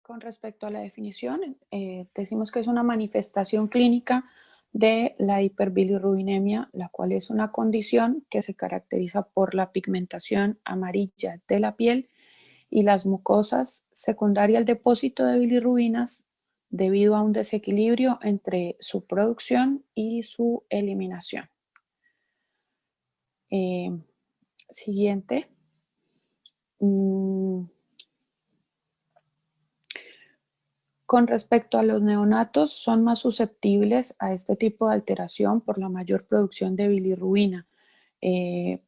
Con respecto a la definición, decimos que es una manifestación clínica de la hiperbilirrubinemia, la cual es una condición que se caracteriza por la pigmentación amarilla de la piel y las mucosas secundaria al depósito de bilirrubinas debido a un desequilibrio entre su producción y su eliminación. Eh, Siguiente. Mm, Con respecto a los neonatos, son más susceptibles a este tipo de alteración por la mayor producción de bilirrubina,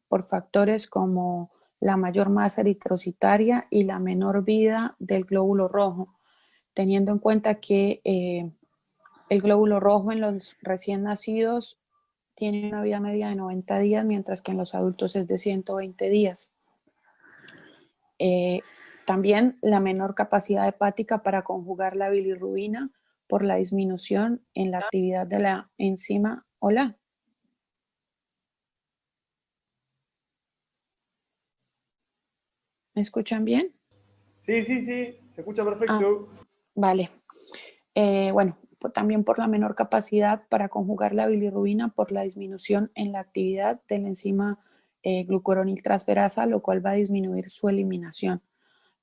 por factores como la mayor masa eritrocitaria y la menor vida del glóbulo rojo, teniendo en cuenta que el glóbulo rojo en los recién nacidos tiene una vida media de 90 días, mientras que en los adultos es de 120 días. Eh, También la menor capacidad hepática para conjugar la bilirrubina por la disminución en la actividad de la enzima. Hola, ¿me escuchan bien? Sí, sí, sí, se escucha Ah, perfecto. vale. Bueno, también por la menor capacidad para conjugar la bilirrubina por la disminución en la actividad de la enzima glucuroniltransferasa, lo cual va a disminuir su eliminación.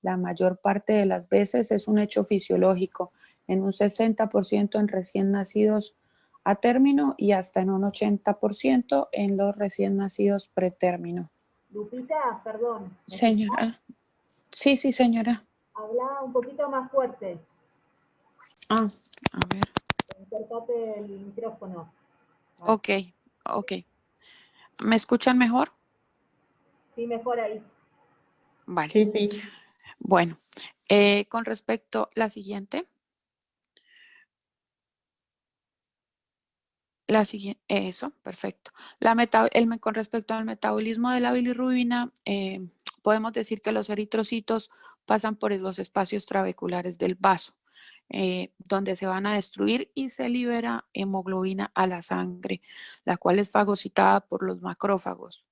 La mayor parte de las veces es un hecho fisiológico, en un 60% en recién nacidos a término y hasta en un 80% en los recién nacidos pretérmino. Lupita, perdón, ¿me escuchás? Señora, sí, sí, señora. Habla un poquito más fuerte, Ah, a ver. acércate el micrófono. Ah, Ok, ok. ¿Me escuchan mejor? sí, mejor ahí. Vale. Sí, sí. Bueno, con respecto a la siguiente, eso, perfecto. Con respecto al metabolismo de la bilirrubina, podemos decir que los eritrocitos pasan por los espacios trabeculares del vaso, donde se van a destruir y se libera hemoglobina a la sangre, la cual es fagocitada por los macrófagos.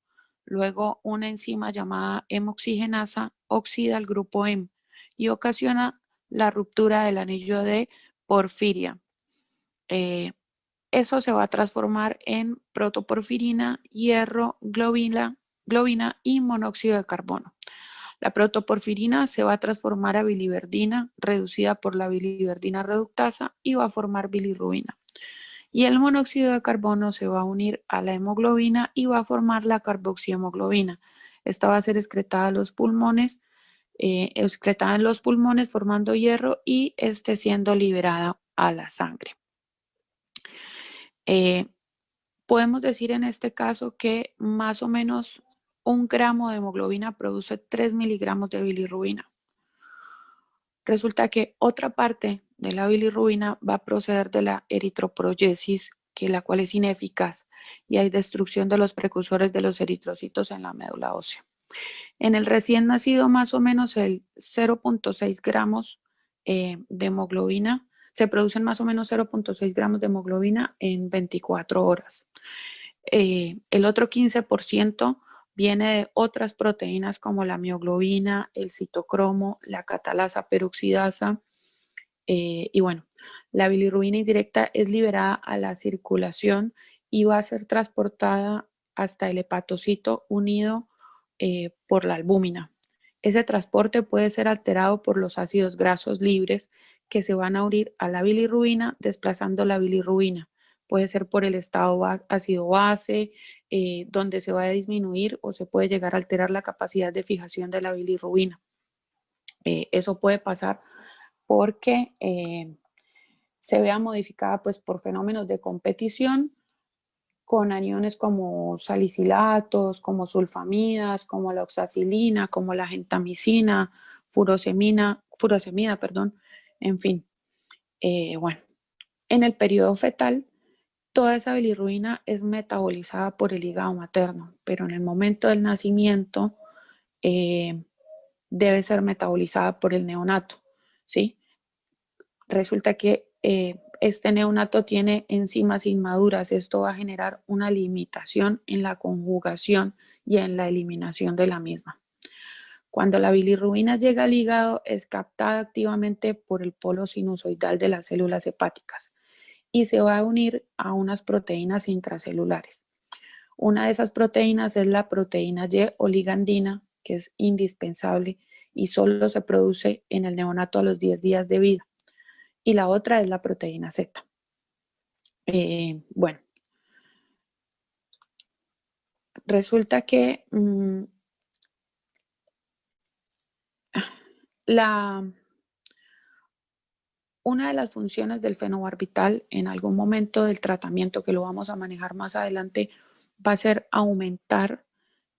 Luego, una enzima llamada hemoxigenasa oxida el grupo hemo y ocasiona la ruptura del anillo de porfiria. Eh, Eso se va a transformar en protoporfirina, hierro, globina y monóxido de carbono. La protoporfirina se va a transformar a biliverdina, reducida por la biliverdina reductasa, y va a formar bilirrubina. Y el monóxido de carbono se va a unir a la hemoglobina y va a formar la carboxihemoglobina. Esta va a ser excretada a los pulmones, excretada en los pulmones formando hierro y siendo liberada a la sangre. Eh, Podemos decir en este caso que más o menos 1 gramo de hemoglobina produce 3 miligramos de bilirrubina. Resulta que otra parte de la bilirrubina va a proceder de la eritropoyesis, la cual es ineficaz, y hay destrucción de los precursores de los eritrocitos en la médula ósea. En el recién nacido, más o menos el 0,6 gramos de hemoglobina, se producen más o menos 0,6 gramos de hemoglobina en 24 horas. El otro 15% viene de otras proteínas como la mioglobina, el citocromo, la catalasa peroxidasa. Y bueno, la bilirrubina indirecta es liberada a la circulación y va a ser transportada hasta el hepatocito unido por la albúmina. Ese transporte puede ser alterado por los ácidos grasos libres que se van a unir a la bilirrubina desplazando la bilirrubina. Puede ser por el estado ácido base, donde se va a disminuir o se puede llegar a alterar la capacidad de fijación de la bilirrubina. Eso puede pasar porque se vea modificada pues, por fenómenos de competición con aniones como salicilatos, como sulfamidas, como la oxacilina, como la gentamicina, furosemida, perdón, en fin. Bueno, en el periodo fetal, toda esa bilirrubina es metabolizada por el hígado materno, pero en el momento del nacimiento debe ser metabolizada por el neonato, ¿sí? Resulta que este neonato tiene enzimas inmaduras. Esto va a generar una limitación en la conjugación y en la eliminación de la misma. Cuando la bilirrubina llega al hígado, es captada activamente por el polo sinusoidal de las células hepáticas y se va a unir a unas proteínas intracelulares. Una de esas proteínas es la proteína Y o ligandina, que es indispensable y solo se produce en el neonato a los 10 días de vida. Y la otra es la proteína Z. Bueno, resulta que una de las funciones del fenobarbital en algún momento del tratamiento, que lo vamos a manejar más adelante, va a ser aumentar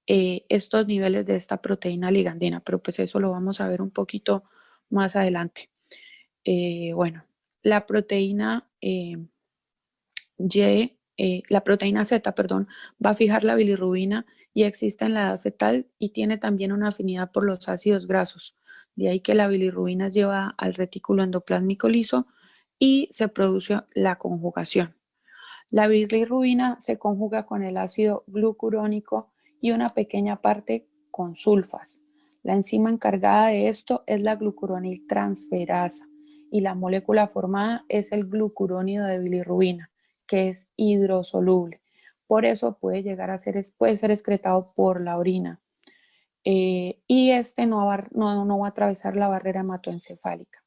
estos niveles de esta proteína ligandina, pero pues eso lo vamos a ver un poquito más adelante. Bueno, la proteína la proteína Z, perdón, va a fijar la bilirrubina y existe en la edad fetal y tiene también una afinidad por los ácidos grasos. De ahí que la bilirrubina lleva al retículo endoplásmico liso y se produce la conjugación. La bilirrubina se conjuga con el ácido glucurónico y una pequeña parte con sulfas. La enzima encargada de esto es la glucuroniltransferasa y la molécula formada es el glucurónido de bilirrubina, que es hidrosoluble. Por eso puede ser excretado por la orina. Y este no va a atravesar la barrera hematoencefálica.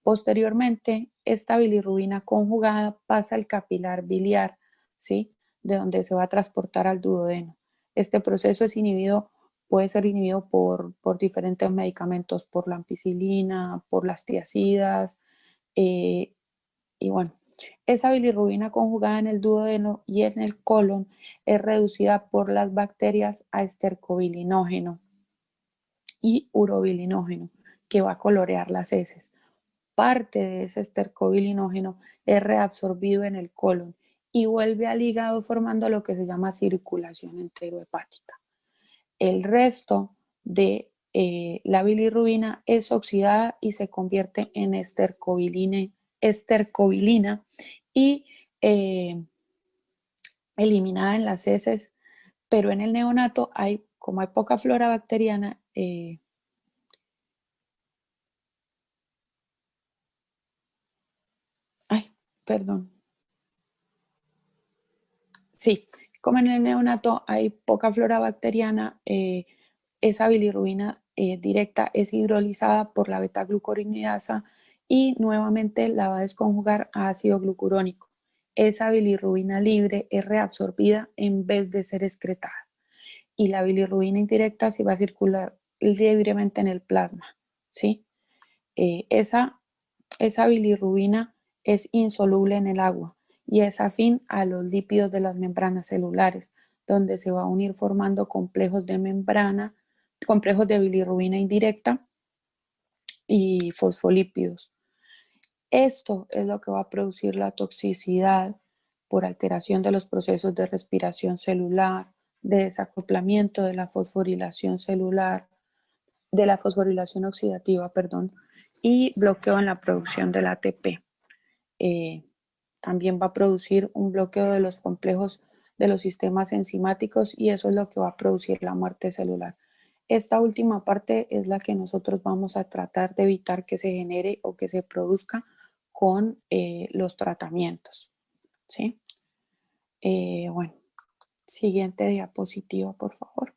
Posteriormente, esta bilirrubina conjugada pasa al capilar biliar, ¿sí? De donde se va a transportar al duodeno. Este proceso puede ser inhibido por diferentes medicamentos, por la ampicilina, por las tiazidas, y bueno, esa bilirrubina conjugada en el duodeno y en el colon es reducida por las bacterias a estercobilinógeno y urobilinógeno, que va a colorear las heces. Parte de ese estercobilinógeno es reabsorbido en el colon y vuelve al hígado formando lo que se llama circulación enterohepática. El resto de la bilirrubina es oxidada y se convierte en estercobilina y eliminada en las heces, pero en el neonato como hay poca flora bacteriana, perdón. Sí, como en el neonato hay poca flora bacteriana, esa bilirrubina directa es hidrolizada por la beta-glucuronidasa y nuevamente la va a desconjugar a ácido glucurónico. Esa bilirrubina libre es reabsorbida en vez de ser excretada. Y la bilirrubina indirecta sí va a circular libremente en el plasma, ¿sí? Esa bilirrubina es insoluble en el agua y es afín a los lípidos de las membranas celulares, donde se va a unir formando complejos de bilirrubina indirecta y fosfolípidos. Esto es lo que va a producir la toxicidad por alteración de los procesos de respiración celular, de desacoplamiento de la fosforilación celular, de la fosforilación oxidativa, perdón, y bloqueo en la producción del ATP. También va a producir un bloqueo de los complejos de los sistemas enzimáticos y eso es lo que va a producir la muerte celular. Esta última parte es la que nosotros vamos a tratar de evitar que se genere o que se produzca con los tratamientos, ¿sí? Bueno, siguiente diapositiva, por favor.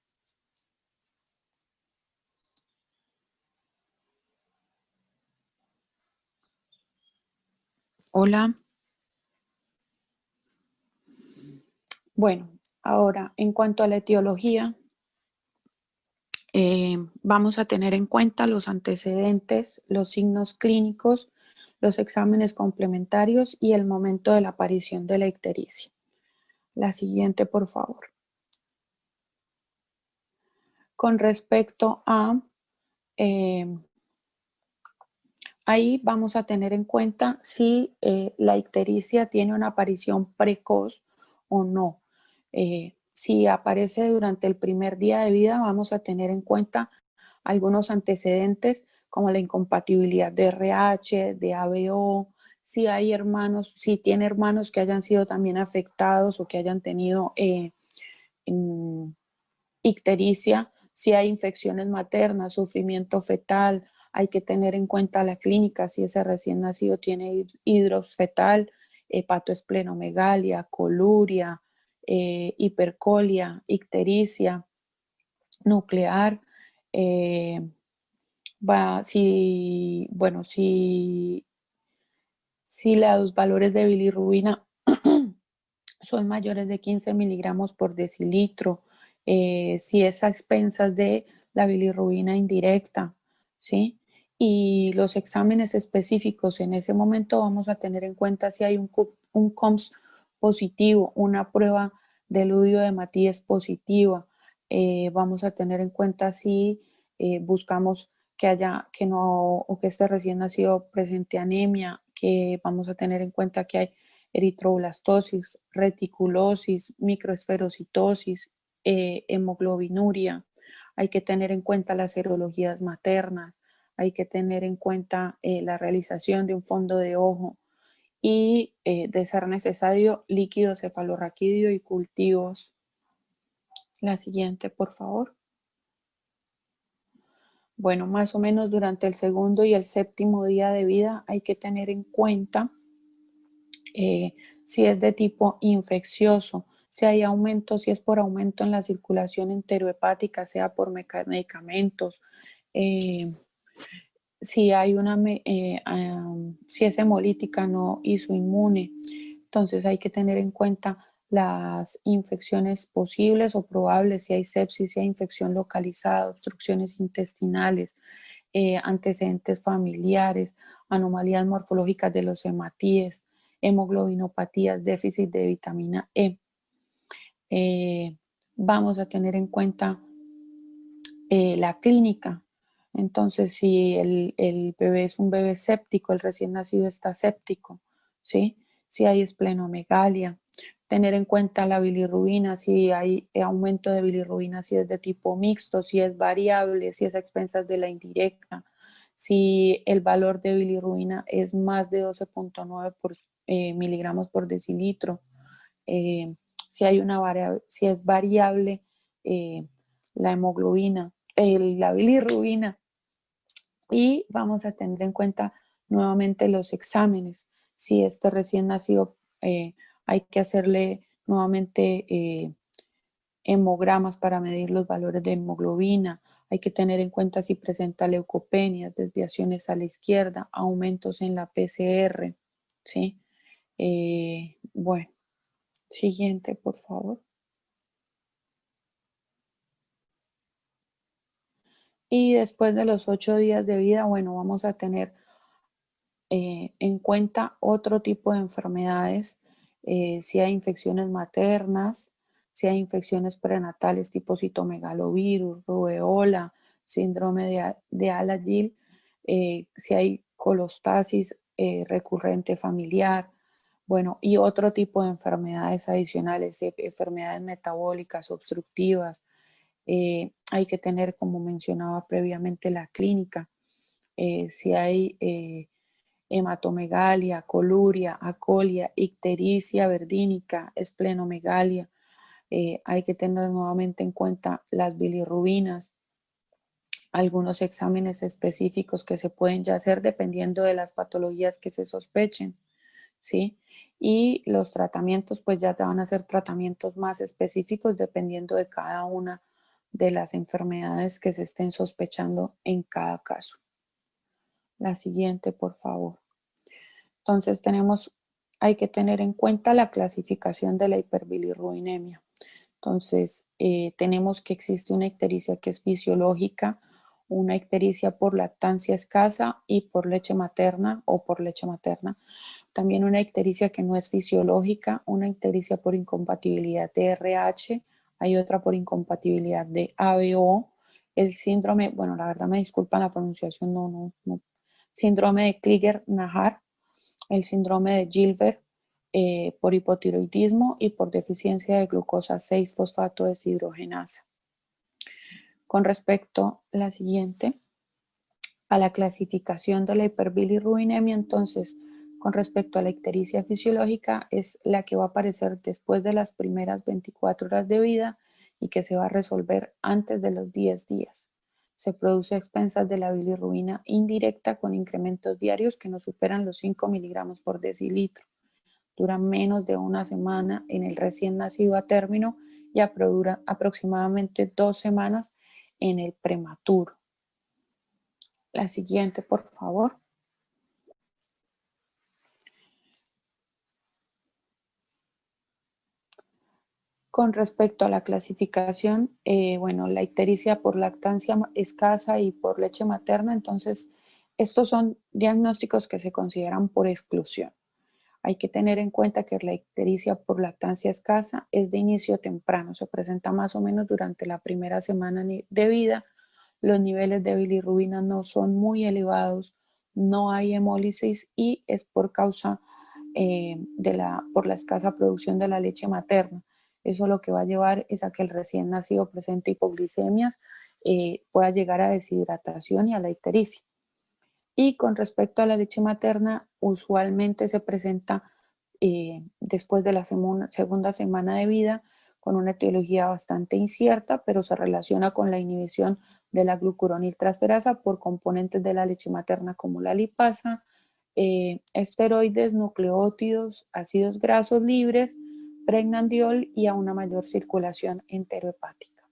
Hola. Bueno, ahora en cuanto a la etiología, vamos a tener en cuenta los antecedentes, los signos clínicos, los exámenes complementarios y el momento de la aparición de la ictericia. La siguiente, por favor. Con respecto a, ahí vamos a tener en cuenta si la ictericia tiene una aparición precoz o no. Si aparece durante el primer día de vida, vamos a tener en cuenta algunos antecedentes como la incompatibilidad de RH, de ABO, si tiene hermanos que hayan sido también afectados o que hayan tenido ictericia, Si hay infecciones maternas, sufrimiento fetal, hay que tener en cuenta la clínica, si ese recién nacido tiene hidrofetal, hepatoesplenomegalia, coluria, hipercolia, ictericia nuclear, bueno, si los valores de bilirrubina son mayores de 15 miligramos por decilitro, si es a expensas de la bilirrubina indirecta, ¿sí? Y los exámenes específicos en ese momento vamos a tener en cuenta si hay un COMS positivo, una prueba de eludio de Matías positiva. Vamos a tener en cuenta si buscamos que no, o que este recién nacido presente anemia, que vamos a tener en cuenta que hay eritroblastosis, reticulosis, microesferocitosis, hemoglobinuria. Hay que tener en cuenta las serologías maternas, hay que tener en cuenta la realización de un fondo de ojo y, de ser necesario, líquido cefalorraquídeo y cultivos. La siguiente, por favor. Bueno, más o menos durante el segundo y el séptimo día de vida hay que tener en cuenta si es de tipo infeccioso, si hay aumento, si es por aumento en la circulación enterohepática, sea por medicamentos, si hay si es hemolítica no isoinmune. Entonces hay que tener en cuenta las infecciones posibles o probables, si hay sepsis, si hay infección localizada, obstrucciones intestinales, antecedentes familiares, anomalías morfológicas de los hematíes, hemoglobinopatías, déficit de vitamina E. Vamos a tener en cuenta la clínica. Entonces, si el bebé es un bebé séptico, el recién nacido está séptico, ¿sí? Si hay esplenomegalia, tener en cuenta la bilirrubina, si hay aumento de bilirrubina, si es de tipo mixto, si es variable, si es a expensas de la indirecta, si el valor de bilirrubina es más de 12.9 miligramos por decilitro, si es variable la hemoglobina, la bilirrubina, y vamos a tener en cuenta nuevamente los exámenes. Si este recién nacido hay que hacerle nuevamente hemogramas para medir los valores de hemoglobina. Hay que tener en cuenta si presenta leucopenias, desviaciones a la izquierda, aumentos en la PCR, ¿sí? Bueno, siguiente, por favor. Y después de los 8 días de vida, bueno, vamos a tener en cuenta otro tipo de enfermedades, si hay infecciones maternas, si hay infecciones prenatales tipo citomegalovirus, rubeola, síndrome de Alagille, si hay colostasis recurrente familiar, bueno, y otro tipo de enfermedades adicionales, enfermedades metabólicas obstructivas. Hay que tener, como mencionaba previamente, la clínica, si hay hematomegalia, coluria, acolia, ictericia verdínica, esplenomegalia. Hay que tener nuevamente en cuenta las bilirrubinas, algunos exámenes específicos que se pueden ya hacer dependiendo de las patologías que se sospechen, ¿sí? Y los tratamientos, pues ya te van a ser tratamientos más específicos dependiendo de cada una de las enfermedades que se estén sospechando en cada caso. La siguiente, por favor. Entonces hay que tener en cuenta la clasificación de la hiperbilirrubinemia. Entonces, tenemos que existe una ictericia que es fisiológica, una ictericia por lactancia escasa y por leche materna o por leche materna. También una ictericia que no es fisiológica, una ictericia por incompatibilidad de RH, hay otra por incompatibilidad de ABO, el síndrome, bueno, la verdad me disculpan la pronunciación, no, síndrome de Kliger-Najar, el síndrome de Gilbert por hipotiroidismo y por deficiencia de glucosa 6-fosfato deshidrogenasa. Con respecto a la siguiente, a la clasificación de la hiperbilirrubinemia, entonces, con respecto a la ictericia fisiológica, es la que va a aparecer después de las primeras 24 horas de vida y que se va a resolver antes de los 10 días. Se produce a expensas de la bilirrubina indirecta con incrementos diarios que no superan los 5 miligramos por decilitro. Dura menos de una semana en el recién nacido a término y dura aproximadamente 2 semanas en el prematuro. La siguiente, por favor. Con respecto a la clasificación, bueno, la ictericia por lactancia escasa y por leche materna, entonces estos son diagnósticos que se consideran por exclusión. Hay que tener en cuenta que la ictericia por lactancia escasa es de inicio temprano, se presenta más o menos durante la primera semana de vida, los niveles de bilirrubina no son muy elevados, no hay hemólisis y es por causa por la escasa producción de la leche materna. Eso lo que va a llevar es a que el recién nacido presente hipoglicemias, pueda llegar a deshidratación y a la ictericia. Y con respecto a la leche materna, usualmente se presenta después de la segunda semana de vida con una etiología bastante incierta, pero se relaciona con la inhibición de la glucuroniltransferasa por componentes de la leche materna como la lipasa, esteroides, nucleótidos, ácidos grasos libres, pregnandiol y a una mayor circulación enterohepática.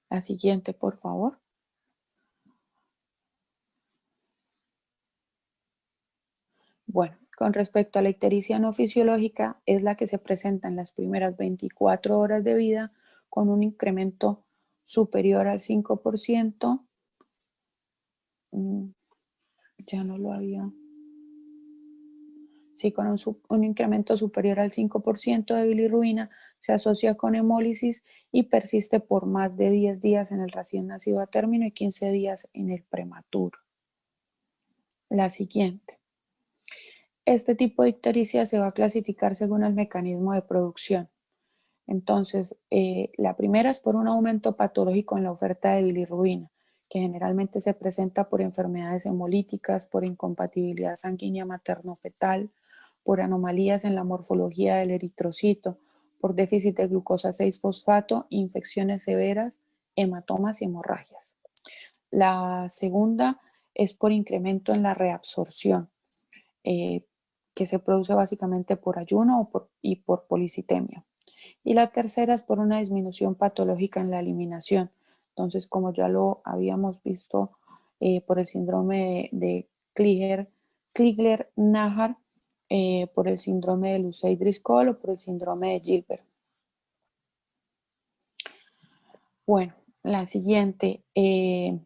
La siguiente, por favor. Bueno, con respecto a la ictericia no fisiológica, es la que se presenta en las primeras 24 horas de vida con un incremento superior al 5%. Ya no lo había. Sí, con un incremento superior al 5% de bilirrubina, se asocia con hemólisis y persiste por más de 10 días en el recién nacido a término y 15 días en el prematuro. La siguiente. Este tipo de ictericia se va a clasificar según el mecanismo de producción. Entonces, la primera es por un aumento patológico en la oferta de bilirrubina, que generalmente se presenta por enfermedades hemolíticas, por incompatibilidad sanguínea materno-fetal, por anomalías en la morfología del eritrocito, por déficit de glucosa 6-fosfato, infecciones severas, hematomas y hemorragias. La segunda es por incremento en la reabsorción, que se produce básicamente por ayuno y por policitemia. Y la tercera es por una disminución patológica en la eliminación. Entonces, como ya lo habíamos visto, por el síndrome de Crigler-Najjar, por el síndrome de Lucey-Driscoll o por el síndrome de Gilbert. Bueno, la siguiente es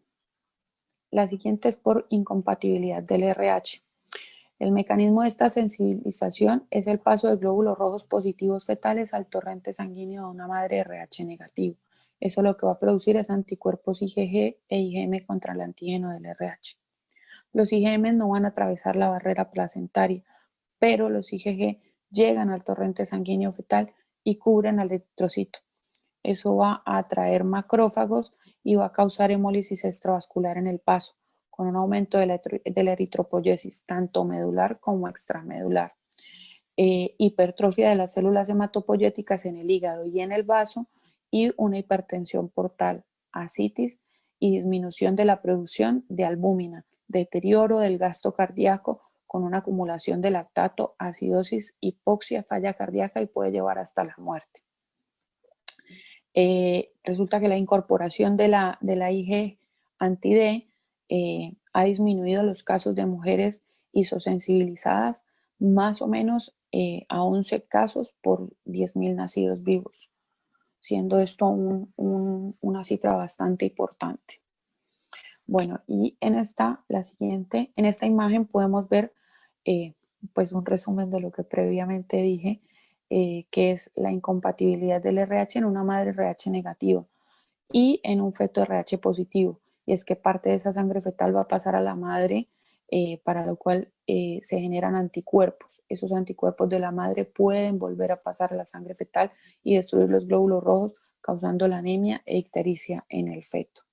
por incompatibilidad del RH. El mecanismo de esta sensibilización es el paso de glóbulos rojos positivos fetales al torrente sanguíneo de una madre RH negativo. Eso lo que va a producir es anticuerpos IgG e IgM contra el antígeno del RH. Los IgM no van a atravesar la barrera placentaria, pero los IgG llegan al torrente sanguíneo fetal y cubren al eritrocito. Eso va a atraer macrófagos y va a causar hemólisis extravascular en el paso, con un aumento de la eritropoyesis, tanto medular como extramedular. Hipertrofia de las células hematopoyéticas en el hígado y en el vaso y una hipertensión portal, ascitis y disminución de la producción de albúmina, deterioro del gasto cardíaco con una acumulación de lactato, acidosis, hipoxia, falla cardíaca y puede llevar hasta la muerte. Resulta que la incorporación de la IG anti-D ha disminuido los casos de mujeres isosensibilizadas más o menos a 11 casos por 10.000 nacidos vivos, siendo esto una cifra bastante importante. Bueno, y en esta imagen podemos ver pues un resumen de lo que previamente dije, que es la incompatibilidad del RH en una madre RH negativa y en un feto RH positivo. Y es que parte de esa sangre fetal va a pasar a la madre, para lo cual se generan anticuerpos. Esos anticuerpos de la madre pueden volver a pasar a la sangre fetal y destruir los glóbulos rojos, causando la anemia e ictericia en el feto.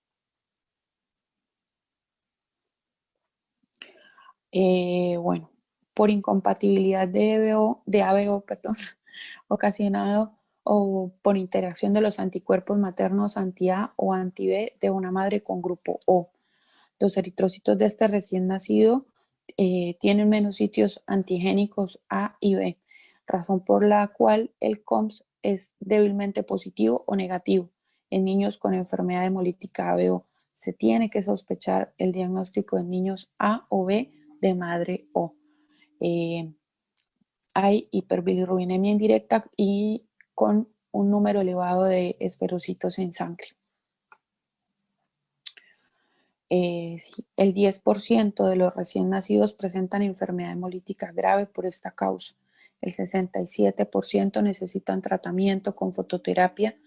Bueno, por incompatibilidad de ABO, ocasionado o por interacción de los anticuerpos maternos anti-A o anti-B de una madre con grupo O. Los eritrocitos de este recién nacido tienen menos sitios antigénicos A y B, razón por la cual el COMS es débilmente positivo o negativo en niños con enfermedad hemolítica A, B, O. Se tiene que sospechar el diagnóstico en niños A o B de madre O. Hay hiperbilirrubinemia indirecta y con un número elevado de esferocitos en sangre. El 10% de los recién nacidos presentan enfermedad hemolítica grave por esta causa. El 67% necesitan tratamiento con fototerapia,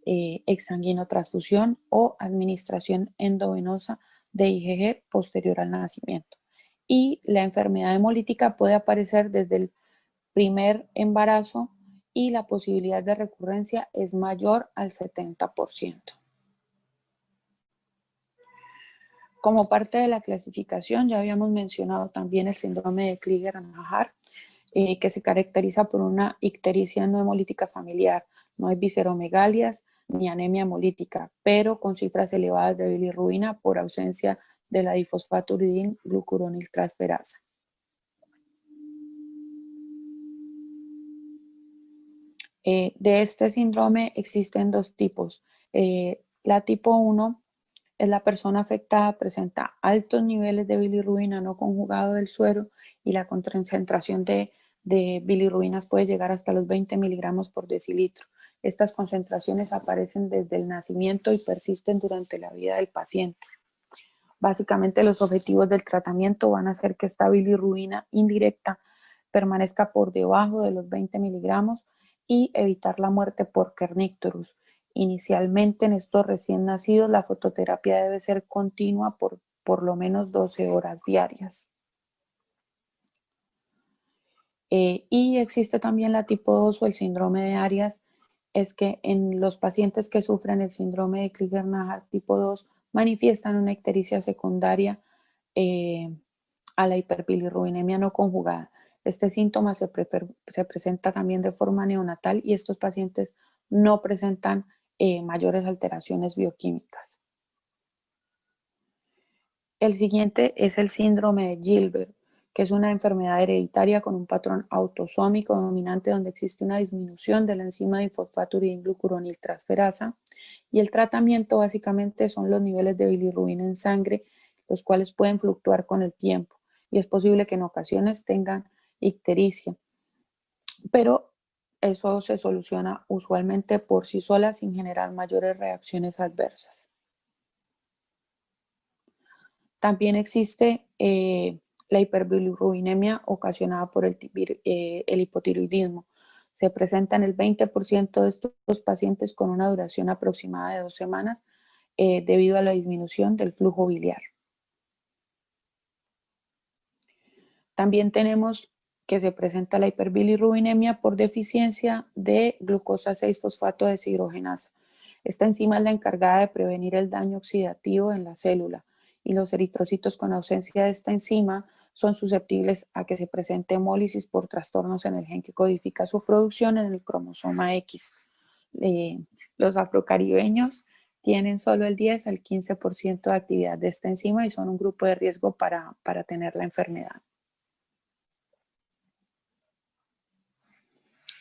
exsanguinotransfusión o administración endovenosa de IgG posterior al nacimiento. Y la enfermedad hemolítica puede aparecer desde el primer embarazo y la posibilidad de recurrencia es mayor al 70%. Como parte de la clasificación, ya habíamos mencionado también el síndrome de Crigler-Najjar, que se caracteriza por una ictericia no hemolítica familiar. No hay visceromegalias ni anemia hemolítica, pero con cifras elevadas de bilirrubina por ausencia de la difosfaturidin-glucuroniltransferasa. De este síndrome existen dos tipos. La tipo 1 es la persona afectada presenta altos niveles de bilirrubina no conjugado del suero y la concentración de bilirrubinas puede llegar hasta los 20 miligramos por decilitro. Estas concentraciones aparecen desde el nacimiento y persisten durante la vida del paciente. Básicamente los objetivos del tratamiento van a ser que esta bilirrubina indirecta permanezca por debajo de los 20 miligramos y evitar la muerte por kernicterus. Inicialmente en estos recién nacidos la fototerapia debe ser continua por lo menos 12 horas diarias. Y existe también la tipo 2 o el síndrome de Arias, es que en los pacientes que sufren el síndrome de Crigler-Najjar tipo 2 manifiestan una ictericia secundaria a la hiperbilirrubinemia no conjugada. Este síntoma se presenta también de forma neonatal y estos pacientes no presentan mayores alteraciones bioquímicas. El siguiente es el síndrome de Gilbert, que es una enfermedad hereditaria con un patrón autosómico dominante donde existe una disminución de la enzima difosfaturidinglucuroniltransferasa y el tratamiento básicamente son los niveles de bilirrubina en sangre, los cuales pueden fluctuar con el tiempo y es posible que en ocasiones tengan ictericia, pero eso se soluciona usualmente por sí sola sin generar mayores reacciones adversas. También existe la hiperbilirrubinemia ocasionada por el hipotiroidismo. Se presenta en el 20% de estos pacientes con una duración aproximada de 2 semanas debido a la disminución del flujo biliar. También tenemos que se presenta la hiperbilirrubinemia por deficiencia de glucosa 6-fosfato deshidrogenasa. Esta enzima es la encargada de prevenir el daño oxidativo en la célula y los eritrocitos con ausencia de esta enzima son susceptibles a que se presente hemólisis por trastornos en el gen que codifica su producción en el cromosoma X. Los afrocaribeños tienen solo el 10 al 15% de actividad de esta enzima y son un grupo de riesgo para tener la enfermedad.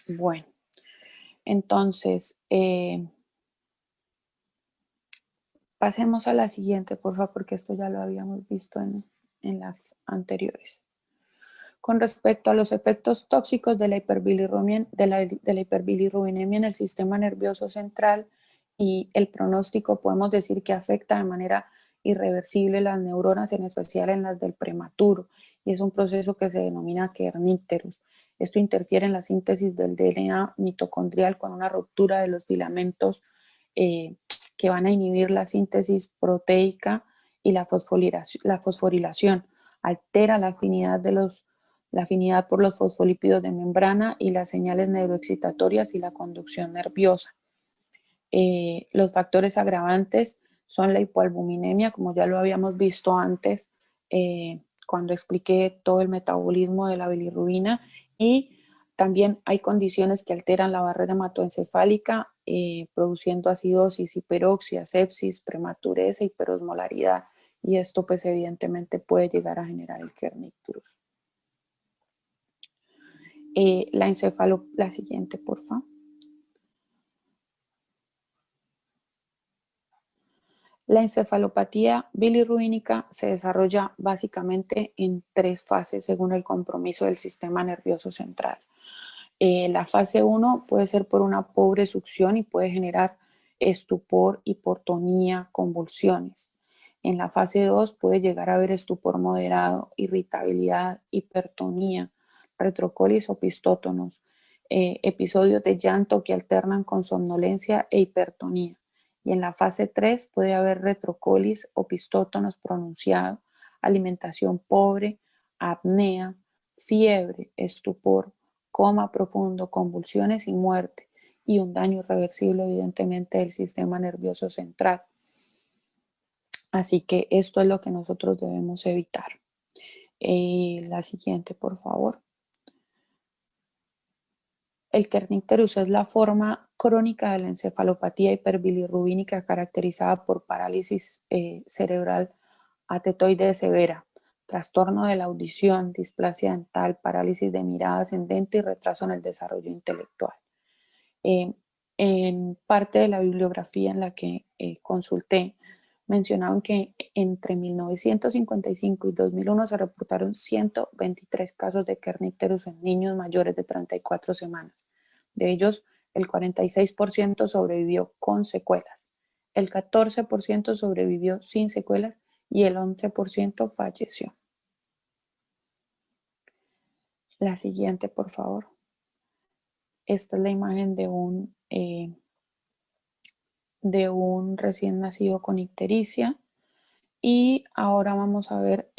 Bueno, entonces, pasemos a la siguiente, por favor, porque esto ya lo habíamos visto en las anteriores. Con respecto a los efectos tóxicos de la hiperbilirrubinemia en el sistema nervioso central y el pronóstico, podemos decir que afecta de manera irreversible las neuronas, en especial en las del prematuro, y es un proceso que se denomina kernicterus. Esto interfiere en la síntesis del DNA mitocondrial con una ruptura de los filamentos que van a inhibir la síntesis proteica y la fosforilación. Altera la afinidad por los fosfolípidos de membrana y las señales neuroexcitatorias y la conducción nerviosa. Los factores agravantes son la hipoalbuminemia, como ya lo habíamos visto antes cuando expliqué todo el metabolismo de la bilirrubina, y También hay condiciones que alteran la barrera hematoencefálica, produciendo acidosis, hiperoxia, sepsis, prematurez e hiperosmolaridad. Y esto pues evidentemente puede llegar a generar el kernicterus. La siguiente, por favor. La encefalopatía bilirrubínica se desarrolla básicamente en 3 fases según el compromiso del sistema nervioso central. La fase 1 puede ser por una pobre succión y puede generar estupor, hipotonía, convulsiones. En la fase 2 puede llegar a haber estupor moderado, irritabilidad, hipertonía, retrocólis o pistótonos, episodios de llanto que alternan con somnolencia e hipertonía. Y en la fase 3 puede haber retrocólis o pistótonos pronunciado, alimentación pobre, apnea, fiebre, estupor, coma profundo, convulsiones y muerte, y un daño irreversible evidentemente del sistema nervioso central. Así que esto es lo que nosotros debemos evitar. La siguiente, por favor. El kernicterus es la forma crónica de la encefalopatía hiperbilirrubínica caracterizada por parálisis cerebral atetoide severa, trastorno de la audición, displasia dental, parálisis de mirada ascendente y retraso en el desarrollo intelectual. En parte de la bibliografía en la que consulté, mencionaban que entre 1955 y 2001 se reportaron 123 casos de kernicterus en niños mayores de 34 semanas. De ellos, el 46% sobrevivió con secuelas, el 14% sobrevivió sin secuelas y el 11% falleció. La siguiente, por favor. Esta es la imagen de un recién nacido con ictericia. Y ahora vamos a ver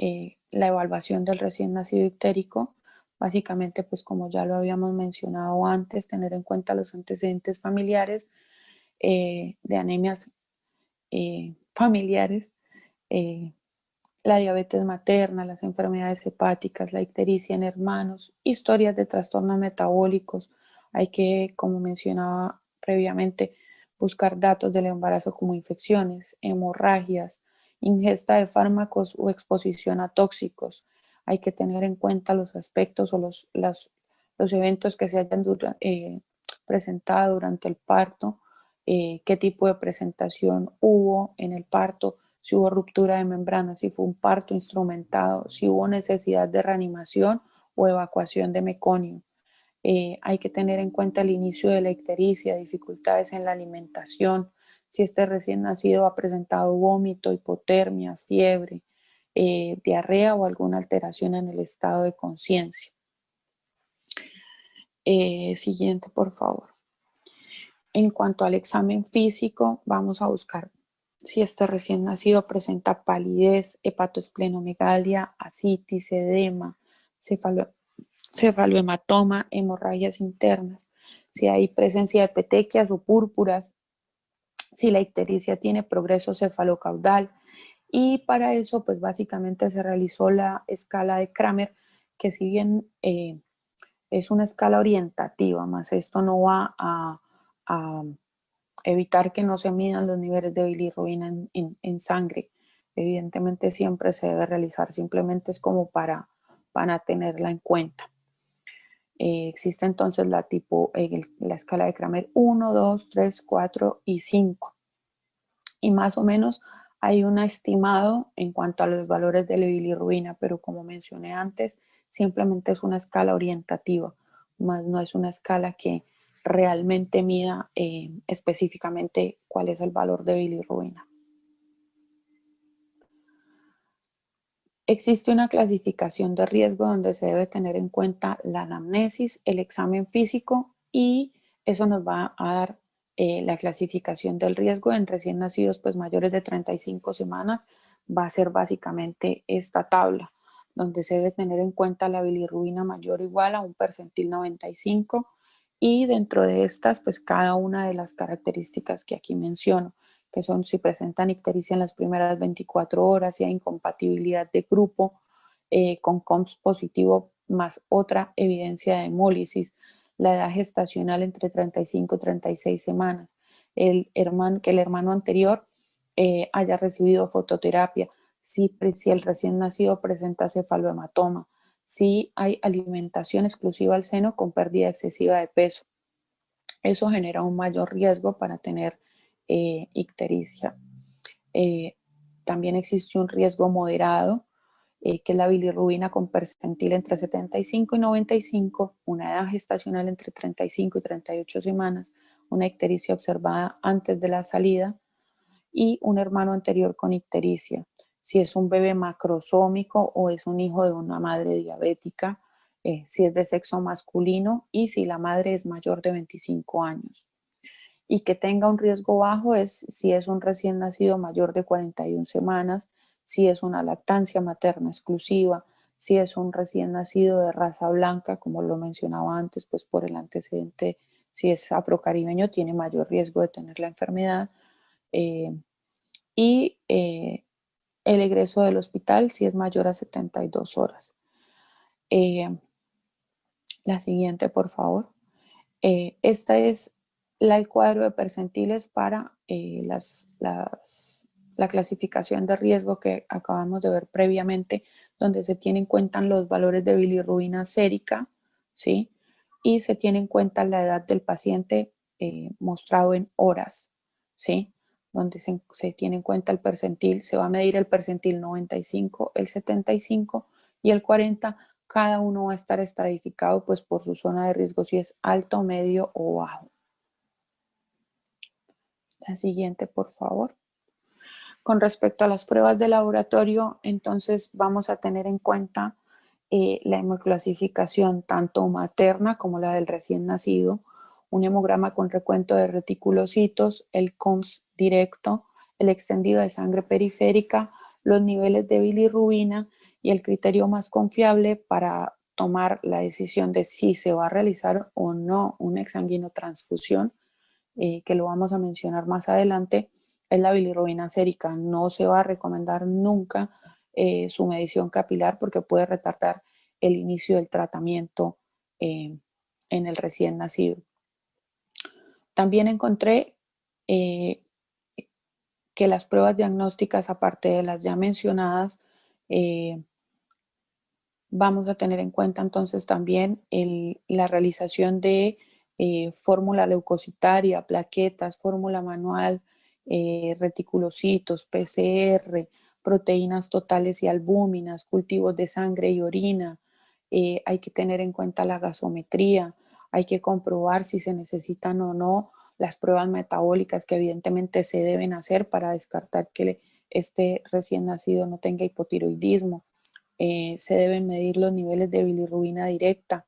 la evaluación del recién nacido ictérico. Básicamente, pues como ya lo habíamos mencionado antes, tener en cuenta los antecedentes familiares de anemias familiares, la diabetes materna, las enfermedades hepáticas, la ictericia en hermanos, historias de trastornos metabólicos. Hay que, como mencionaba previamente, buscar datos del embarazo como infecciones, hemorragias, ingesta de fármacos o exposición a tóxicos. Hay que tener en cuenta los aspectos o los eventos que se hayan presentado durante el parto, qué tipo de presentación hubo en el parto, si hubo ruptura de membrana, si fue un parto instrumentado, si hubo necesidad de reanimación o evacuación de meconio. Hay que tener en cuenta el inicio de la ictericia, dificultades en la alimentación, si este recién nacido ha presentado vómito, hipotermia, fiebre, diarrea o alguna alteración en el estado de conciencia. Siguiente, por favor. En cuanto al examen físico, vamos a buscar si este recién nacido presenta palidez, hepatoesplenomegalia, ascitis, edema, cefalohematoma, hemorragias internas, si hay presencia de petequias o púrpuras, si la ictericia tiene progreso cefalocaudal. Y para eso, pues básicamente se realizó la escala de Kramer, que si bien es una escala orientativa, más esto no va a evitar que no se midan los niveles de bilirrubina en sangre. Evidentemente siempre se debe realizar, simplemente es como para tenerla en cuenta. Existe entonces la escala de Kramer 1, 2, 3, 4 y 5. Y más o menos hay un estimado en cuanto a los valores de la bilirrubina, pero como mencioné antes, simplemente es una escala orientativa, más no es una escala que realmente mida específicamente cuál es el valor de bilirrubina. Existe una clasificación de riesgo donde se debe tener en cuenta la anamnesis, el examen físico, y eso nos va a dar la clasificación del riesgo en recién nacidos pues mayores de 35 semanas. Va a ser básicamente esta tabla donde se debe tener en cuenta la bilirrubina mayor o igual a un percentil 95, y dentro de estas pues cada una de las características que aquí menciono, que son si presentan ictericia en las primeras 24 horas, si hay incompatibilidad de grupo, con COMS positivo más otra evidencia de hemólisis, la edad gestacional entre 35 y 36 semanas, que el hermano anterior haya recibido fototerapia, si el recién nacido presenta cefalohematoma, si hay alimentación exclusiva al seno con pérdida excesiva de peso. Eso genera un mayor riesgo para tener ictericia. También existe un riesgo moderado, que es la bilirrubina con percentil entre 75 y 95, una edad gestacional entre 35 y 38 semanas, una ictericia observada antes de la salida y un hermano anterior con ictericia. Si es un bebé macrosómico o es un hijo de una madre diabética, si es de sexo masculino y si la madre es mayor de 25 años. Y que tenga un riesgo bajo es si es un recién nacido mayor de 41 semanas, si es una lactancia materna exclusiva, si es un recién nacido de raza blanca, como lo mencionaba antes, pues por el antecedente, si es afrocaribeño, tiene mayor riesgo de tener la enfermedad. Y el egreso del hospital si es mayor a 72 horas. La siguiente, por favor. Esta es el cuadro de percentiles para la clasificación de riesgo que acabamos de ver previamente, donde se tienen en cuenta los valores de bilirrubina sérica, ¿sí? Y se tiene en cuenta la edad del paciente mostrado en horas, ¿sí? Donde se tiene en cuenta el percentil, se va a medir el percentil 95, el 75 y el 40. Cada uno va a estar estratificado pues por su zona de riesgo, si es alto, medio o bajo. La siguiente, por favor. Con respecto a las pruebas de laboratorio, entonces vamos a tener en cuenta la hemoclasificación tanto materna como la del recién nacido, un hemograma con recuento de reticulocitos, el COMS directo, el extendido de sangre periférica, los niveles de bilirrubina y el criterio más confiable para tomar la decisión de si se va a realizar o no una exsanguinotransfusión, que lo vamos a mencionar más adelante, es la bilirrubina sérica. No se va a recomendar nunca su medición capilar porque puede retardar el inicio del tratamiento en el recién nacido. También encontré que las pruebas diagnósticas, aparte de las ya mencionadas, vamos a tener en cuenta entonces también la realización de fórmula leucocitaria, plaquetas, fórmula manual, reticulocitos, PCR, proteínas totales y albúminas, cultivos de sangre y orina. Hay que tener en cuenta la gasometría, hay que comprobar si se necesitan o no las pruebas metabólicas que evidentemente se deben hacer para descartar que este recién nacido no tenga hipotiroidismo. Se deben medir los niveles de bilirrubina directa.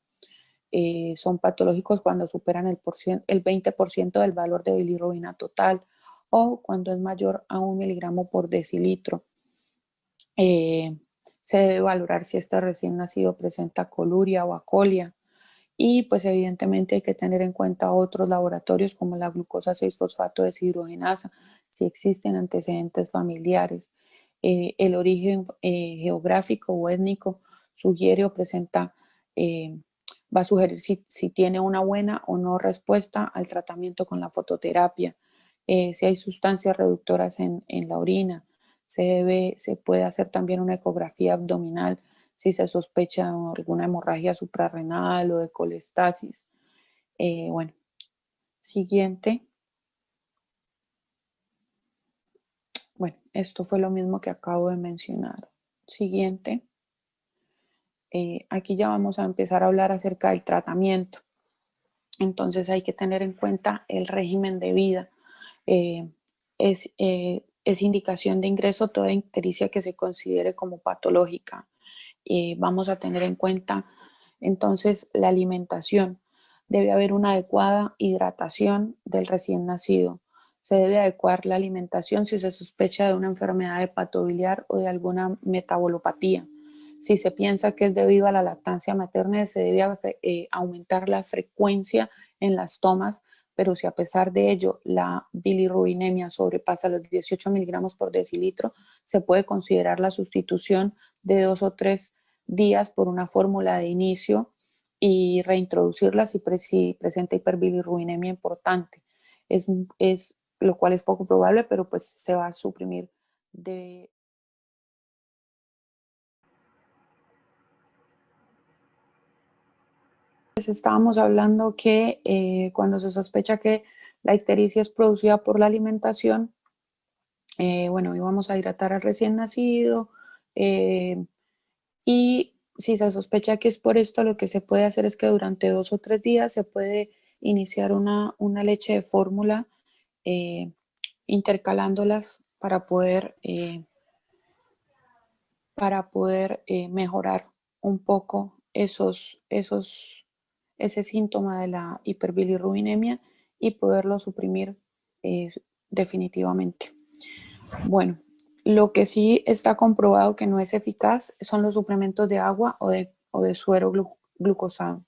Son patológicos cuando superan el 20% del valor de bilirrubina total o cuando es mayor a 1 miligramo por decilitro. Se debe valorar si este recién nacido presenta coluria o acolia. Y pues evidentemente hay que tener en cuenta otros laboratorios como la glucosa 6-fosfato deshidrogenasa, si existen antecedentes familiares. El origen geográfico o étnico sugiere o presenta, va a sugerir si tiene una buena o no respuesta al tratamiento con la fototerapia. Si hay sustancias reductoras en la orina, se puede hacer también una ecografía abdominal si se sospecha alguna hemorragia suprarrenal o de colestasis. Bueno, siguiente. Bueno, esto fue lo mismo que acabo de mencionar. Siguiente. Aquí ya vamos a empezar a hablar acerca del tratamiento. Entonces hay que tener en cuenta el régimen de vida. Es indicación de ingreso toda ictericia que se considere como patológica. Vamos a tener en cuenta entonces la alimentación. Debe haber una adecuada hidratación del recién nacido. Se debe adecuar la alimentación si se sospecha de una enfermedad hepatobiliar o de alguna metabolopatía. Si se piensa que es debido a la lactancia materna, se debe aumentar la frecuencia en las tomas, pero si a pesar de ello la bilirrubinemia sobrepasa los 18 miligramos por decilitro, se puede considerar la sustitución de 2 o 3 días por una fórmula de inicio y reintroducirla si presenta hiperbilirrubinemia importante. Lo cual es poco probable, pero pues se va a suprimir de... Pues estábamos hablando que cuando se sospecha que la ictericia es producida por la alimentación, bueno, íbamos a hidratar al recién nacido y si se sospecha que es por esto, lo que se puede hacer es que durante 2 o 3 días se puede iniciar una leche de fórmula intercalándolas para poder mejorar un poco ese síntoma de la hiperbilirrubinemia y poderlo suprimir eh, definitivamente. Bueno, lo que sí está comprobado que no es eficaz son los suplementos de agua o de suero glucosado.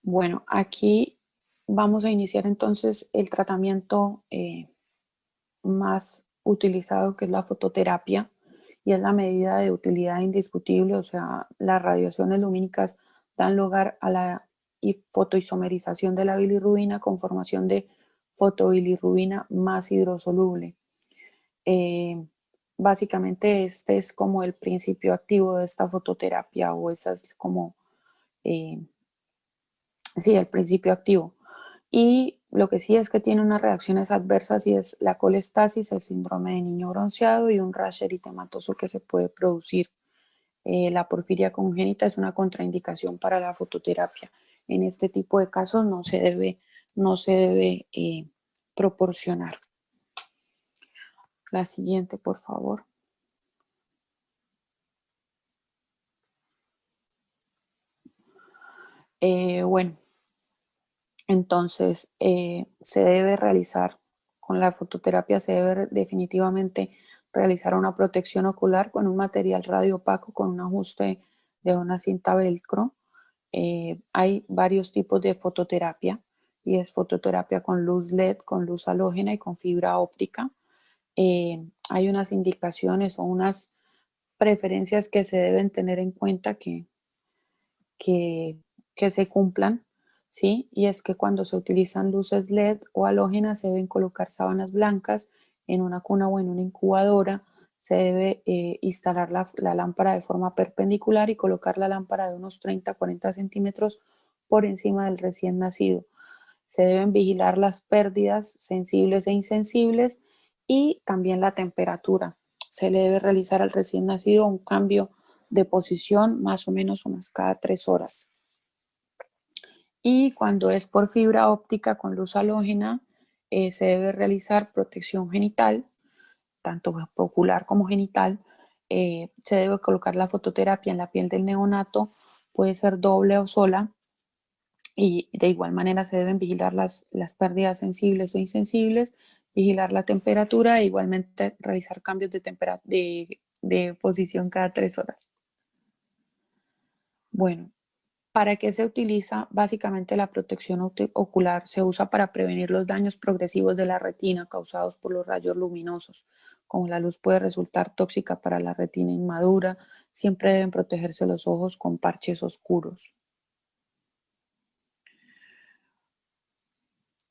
Bueno, aquí vamos a iniciar entonces el tratamiento más utilizado, que es la fototerapia, y es la medida de utilidad indiscutible, o sea, las radiaciones lumínicas dan lugar a la fotoisomerización de la bilirrubina con formación de fotobilirrubina más hidrosoluble. Básicamente este es como el principio activo de esta fototerapia, o esa es como, sí, el principio activo. Y lo que sí es que tiene unas reacciones adversas y es la colestasis, el síndrome de niño bronceado y un rash eritematoso que se puede producir. La porfiria congénita es una contraindicación para la fototerapia. En este tipo de casos no se debe proporcionar. La siguiente, por favor. Bueno, entonces se debe realizar, con la fototerapia se debe definitivamente realizar una protección ocular con un material radiopaco con un ajuste de una cinta velcro. Hay varios tipos de fototerapia y es fototerapia con luz LED, con luz halógena y con fibra óptica. Hay unas indicaciones o unas preferencias que se deben tener en cuenta que, que se cumplan, ¿sí? Y es que cuando se utilizan luces LED o halógenas se deben colocar sábanas blancas en una cuna o en una incubadora. Se debe instalar la lámpara de forma perpendicular y colocar la lámpara de unos 30 a 40 centímetros por encima del recién nacido. Se deben vigilar las pérdidas sensibles e insensibles y también la temperatura. Se le debe realizar al recién nacido un cambio de posición más o menos unas cada 3 horas. Y cuando es por fibra óptica con luz halógena, se debe realizar protección genital, tanto ocular como genital. Se debe colocar la fototerapia en la piel del neonato, puede ser doble o sola, y de igual manera se deben vigilar las pérdidas sensibles o insensibles, vigilar la temperatura e igualmente realizar cambios de posición cada 3 horas. Bueno, ¿para qué se utiliza? Básicamente la protección ocular se usa para prevenir los daños progresivos de la retina causados por los rayos luminosos. Como la luz puede resultar tóxica para la retina inmadura, siempre deben protegerse los ojos con parches oscuros.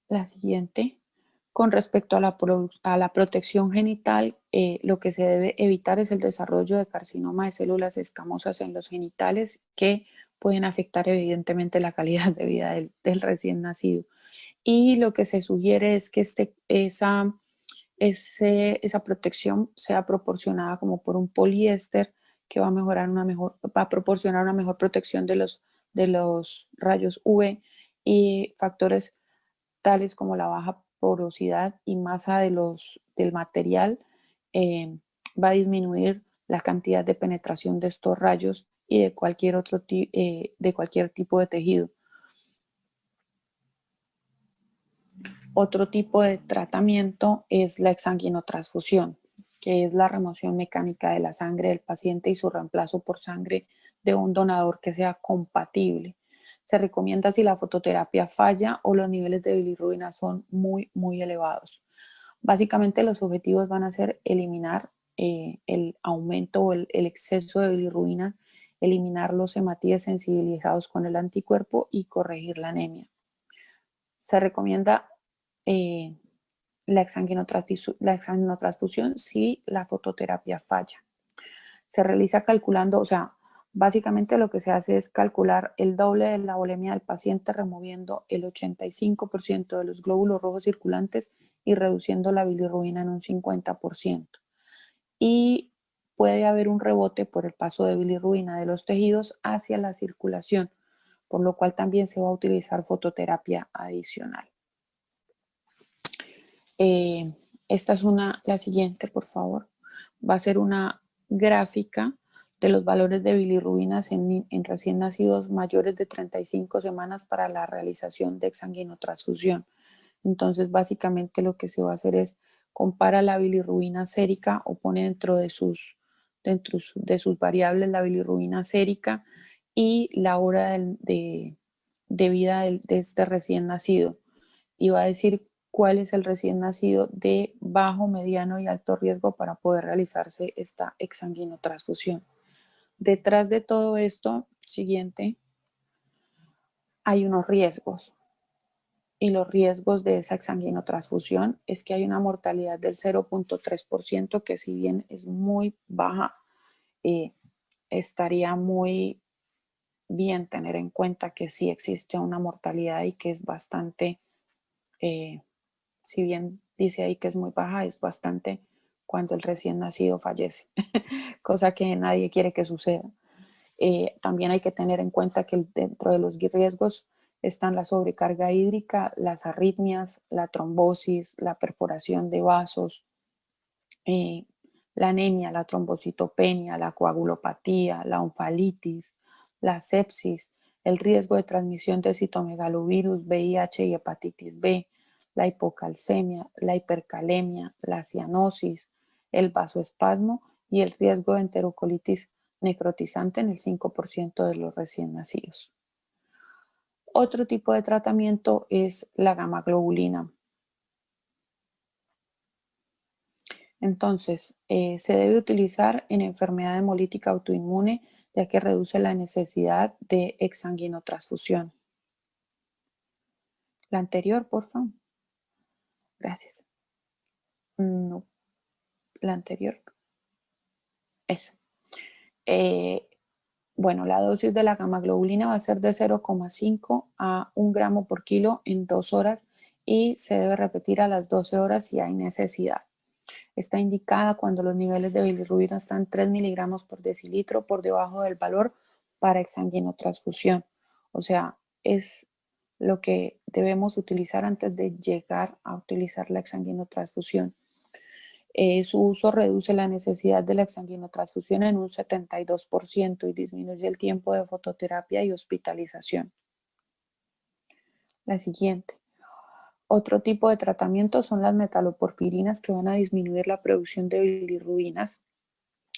La siguiente, con respecto a la protección genital, lo que se debe evitar es el desarrollo de carcinoma de células escamosas en los genitales que pueden afectar evidentemente la calidad de vida del recién nacido. Y lo que se sugiere es que esa protección sea proporcionada como por un poliéster que va a proporcionar una mejor protección de los rayos UV y factores tales como la baja porosidad y masa del material, va a disminuir la cantidad de penetración de estos rayos y de cualquier de cualquier tipo de tejido. Otro tipo de tratamiento es la exsanguinotransfusión, que es la remoción mecánica de la sangre del paciente y su reemplazo por sangre de un donador que sea compatible. Se recomienda si la fototerapia falla o los niveles de bilirrubina son muy, muy elevados. Básicamente los objetivos van a ser eliminar el aumento o el exceso de bilirrubinas, eliminar los hematíes sensibilizados con el anticuerpo y corregir la anemia. Se recomienda la exanginotransfusión si la fototerapia falla. Se realiza calculando, o sea, básicamente lo que se hace es calcular el doble de la volemia del paciente, removiendo el 85% de los glóbulos rojos circulantes y reduciendo la bilirrubina en un 50%. Y puede haber un rebote por el paso de bilirrubina de los tejidos hacia la circulación, por lo cual también se va a utilizar fototerapia adicional. Esta es la siguiente, por favor. Va a ser una gráfica de los valores de bilirrubinas en recién nacidos mayores de 35 semanas para la realización de exsanguinotransfusión. Entonces, básicamente lo que se va a hacer es compara la bilirrubina sérica o pone dentro de sus variables la bilirrubina sérica y la hora de vida de este recién nacido. Y va a decir cuál es el recién nacido de bajo, mediano y alto riesgo para poder realizarse esta exsanguinotransfusión. Detrás de todo esto, siguiente, hay unos riesgos. Y los riesgos de esa exsanguinotransfusión es que hay una mortalidad del 0.3%, que si bien es muy baja, estaría muy bien tener en cuenta que sí existe una mortalidad y que es bastante, si bien dice ahí que es muy baja, es bastante cuando el recién nacido fallece, cosa que nadie quiere que suceda. También hay que tener en cuenta que dentro de los riesgos están la sobrecarga hídrica, las arritmias, la trombosis, la perforación de vasos, la anemia, la trombocitopenia, la coagulopatía, la onkalitis, la sepsis, el riesgo de transmisión de citomegalovirus, VIH y hepatitis B, la hipocalcemia, la hipercalemia, la cianosis, el vasoespasmo y el riesgo de enterocolitis necrotizante en el 5% de los recién nacidos. Otro tipo de tratamiento es la gamma-globulina. Entonces, se debe utilizar en enfermedad hemolítica autoinmune, ya que reduce la necesidad de exsanguinotransfusión. La anterior, por favor. Gracias. No, la anterior. Eso. Bueno, la dosis de la gamma-globulina va a ser de 0,5 a 1 gramo por kilo en 2 horas y se debe repetir a las 12 horas si hay necesidad. Está indicada cuando los niveles de bilirrubina están 3 miligramos por decilitro por debajo del valor para exsanguinotransfusión. O sea, es lo que debemos utilizar antes de llegar a utilizar la exsanguinotransfusión. Su uso reduce la necesidad de la exsanguinotransfusión en un 72% y disminuye el tiempo de fototerapia y hospitalización. La siguiente. Otro tipo de tratamiento son las metaloporfirinas, que van a disminuir la producción de bilirrubinas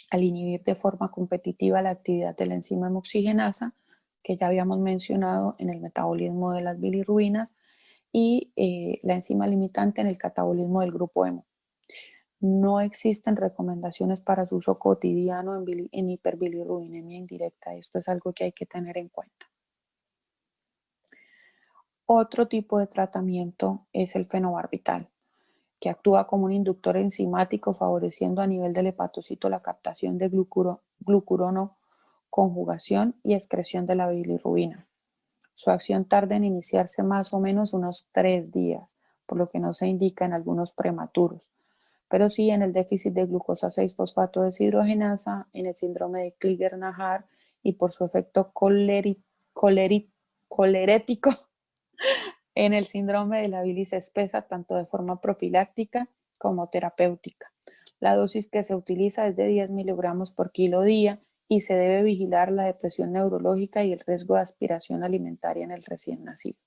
al inhibir de forma competitiva la actividad de la enzima hemoxigenasa, que ya habíamos mencionado en el metabolismo de las bilirrubinas, y la enzima limitante en el catabolismo del grupo hemo. No existen recomendaciones para su uso cotidiano en hiperbilirrubinemia indirecta. Esto es algo que hay que tener en cuenta. Otro tipo de tratamiento es el fenobarbital, que actúa como un inductor enzimático, favoreciendo a nivel del hepatocito la captación de glucurono, conjugación y excreción de la bilirrubina. Su acción tarda en iniciarse más o menos unos 3 días, por lo que no se indica en algunos prematuros, pero sí en el déficit de glucosa 6-fosfato deshidrogenasa, en el síndrome de Crigler-Najjar y por su efecto colerético en el síndrome de la bilis espesa, tanto de forma profiláctica como terapéutica. La dosis que se utiliza es de 10 miligramos por kilo día y se debe vigilar la depresión neurológica y el riesgo de aspiración alimentaria en el recién nacido.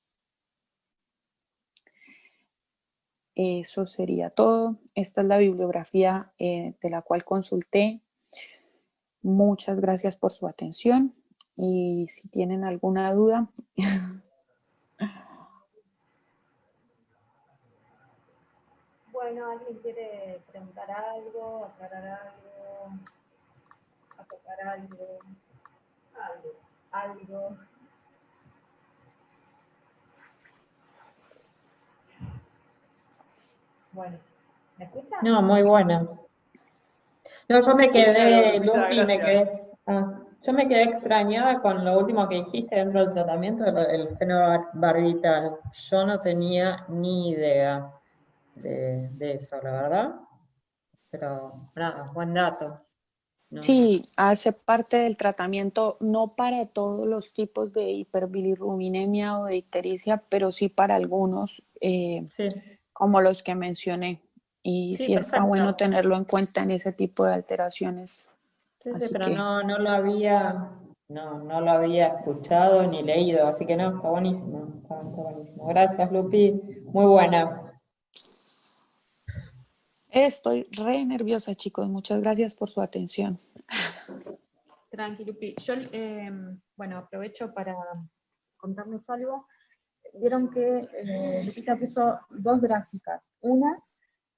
Eso sería todo. Esta es la bibliografía de la cual consulté. Muchas gracias por su atención y si tienen alguna duda. Bueno. Bueno, ¿alguien quiere preguntar algo, aclarar algo, acotar algo? Algo. Bueno, ¿me escucha? No, muy buena. No, yo me quedé, Lupita, Lupi, gracias. yo me quedé extrañada con lo último que dijiste dentro del tratamiento, el fenobarbital. Yo no tenía ni idea de eso, la verdad. Pero nada, buen dato. No. Sí, hace parte del tratamiento, no para todos los tipos de hiperbilirrubinemia o de ictericia, pero sí para algunos, Sí, como los que mencioné. Y sí, sí está bueno perfecto. tenerlo en cuenta en ese tipo de alteraciones. Sí, Así pero que no lo había escuchado ni leído, así que no, está buenísimo, está buenísimo. Gracias, Lupi, muy buena. estoy re nerviosa, chicos. Muchas gracias por su atención. Tranqui, Lupi. Yo, bueno, aprovecho para contarles algo. Vieron que Lupita puso dos gráficas. Una,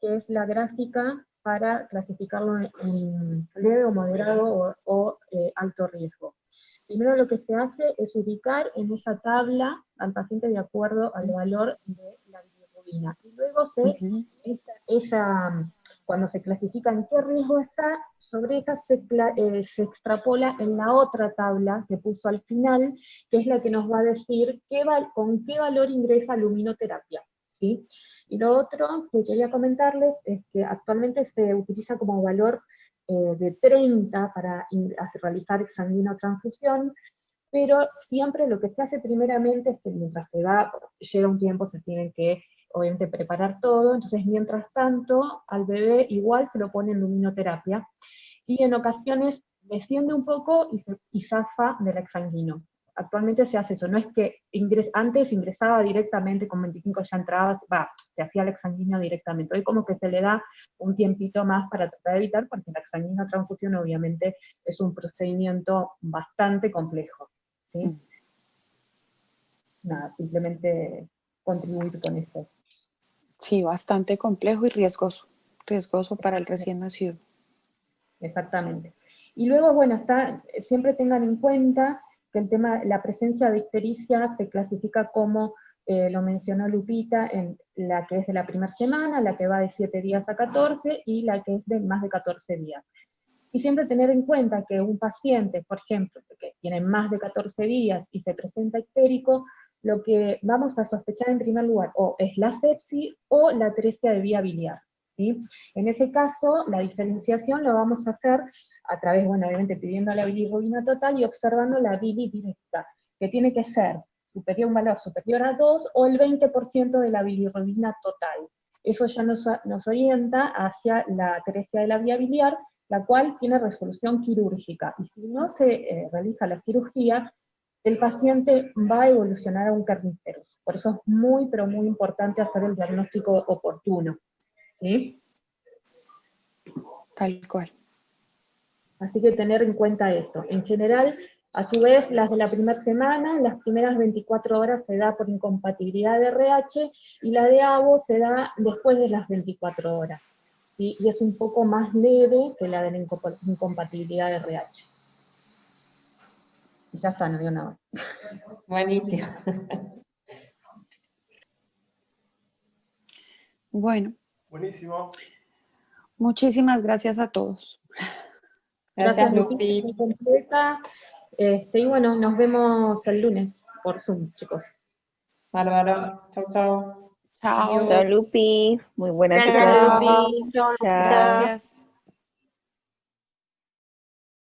que es la gráfica para clasificarlo en leve o moderado o alto riesgo. Primero lo que se hace es ubicar en esa tabla al paciente de acuerdo al valor de la bilirrubina. Y luego cuando se clasifica en qué riesgo está, sobre esa se extrapola en la otra tabla que puso al final, que es la que nos va a decir con qué valor ingresa luminoterapia. ¿Sí? Y lo otro que quería comentarles es que actualmente se utiliza como valor de 30 para realizar exsanguinotransfusión, pero siempre lo que se hace primeramente es que mientras llega un tiempo, se tienen que obviamente preparar todo, entonces mientras tanto al bebé igual se lo pone en luminoterapia, y en ocasiones desciende un poco y zafa del exsanguino. Actualmente se hace eso, no es que antes ingresaba directamente, con 25 ya entraba, se hacía el exsanguíneo directamente. Hoy como que se le da un tiempito más para tratar de evitar, porque la exsanguinotransfusión obviamente es un procedimiento bastante complejo. ¿Sí? Nada, simplemente contribuir con esto. Sí, bastante complejo y riesgoso para el recién nacido. Exactamente. Y luego, bueno, siempre tengan en cuenta que la presencia de ictericia se clasifica como, lo mencionó Lupita, en la que es de la primera semana, la que va de 7 días a 14 y la que es de más de 14 días. Y siempre tener en cuenta que un paciente, por ejemplo, que tiene más de 14 días y se presenta ictérico, lo que vamos a sospechar en primer lugar o es la sepsis o la atresia de vía biliar. ¿Sí? En ese caso, la diferenciación lo vamos a hacer a través, bueno, obviamente pidiendo la bilirrubina total y observando la bili directa, que tiene que ser un valor superior a 2 o el 20% de la bilirrubina total. Eso ya nos orienta hacia la atresia de la vía biliar, la cual tiene resolución quirúrgica. Y si no se realiza la cirugía, el paciente va a evolucionar a un Kernicterus. Por eso es muy, pero muy importante hacer el diagnóstico oportuno. ¿Sí? Tal cual. Así que tener en cuenta eso. En general, a su vez, las de la primera semana, las primeras 24 horas se da por incompatibilidad de RH, y la de ABO se da después de las 24 horas. ¿Sí? Y es un poco más leve que la de la incompatibilidad de RH. Y ya está, no dio nada. Buenísimo. Bueno, Buenísimo. muchísimas gracias a todos. Gracias, Lupita, Lupi. muy completa. Y bueno, nos vemos el lunes por Zoom, chicos. Bárbaro. Chau, chau. Chao. Chao, Lupi. Muy buena Gracias, activación. Lupi. Chao. Gracias.